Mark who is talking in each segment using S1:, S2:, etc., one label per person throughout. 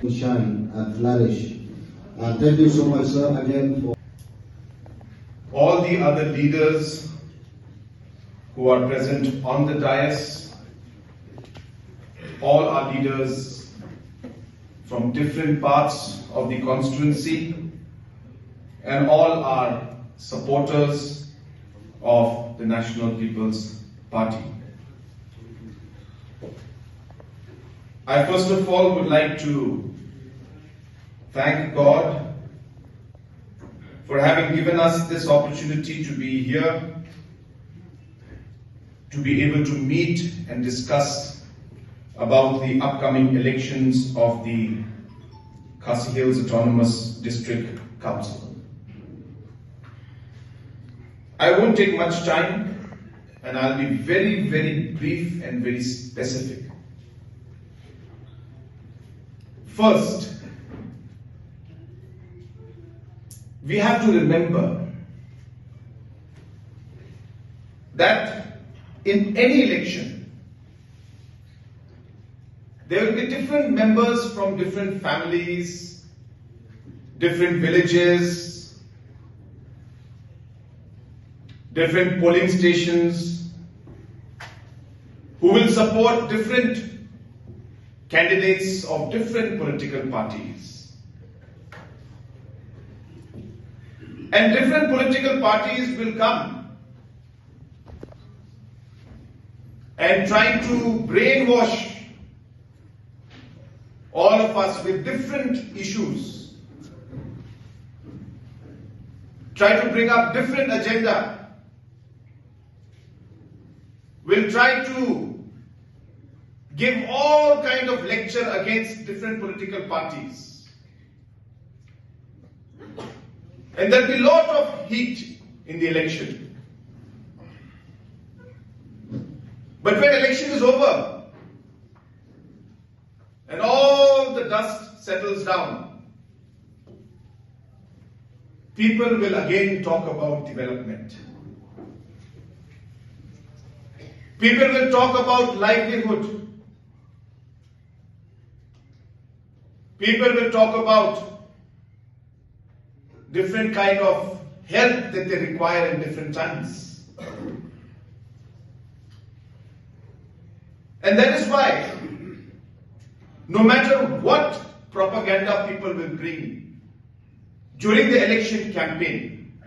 S1: shine and flourish. Thank you so much, sir, again for
S2: all the other leaders who are present on the dais, all our leaders from different parts of the constituency, and all our supporters of the National People's Party. I first of all would like to thank God for having given us this opportunity to be here, to be able to meet and discuss about the upcoming elections of the Khasi Hills Autonomous District Council. I won't take much time, and I'll be very, very brief and very specific. First, we have to remember that in any election, there will be different members from different families, different villages, different polling stations, who will support different candidates of different political parties. And different political parties will come and try to brainwash all of us with different issues, try to bring up different agenda, will try to give all kind of lecture against different political parties. And there will be a lot of heat in the election. But when election is over and all the dust settles down, people will again talk about development. People will talk about livelihood. People will talk about different kind of help that they require in different times. And that is why, no matter what propaganda people will bring during the election campaign,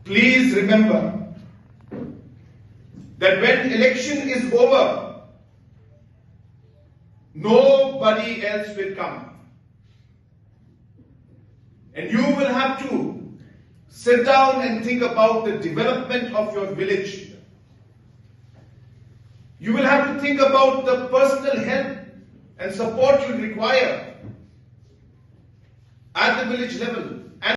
S2: please remember that when election is over, nobody else will come. And you will have to sit down and think about the development of your village. You will have to think about the personal help and support you require at the village level.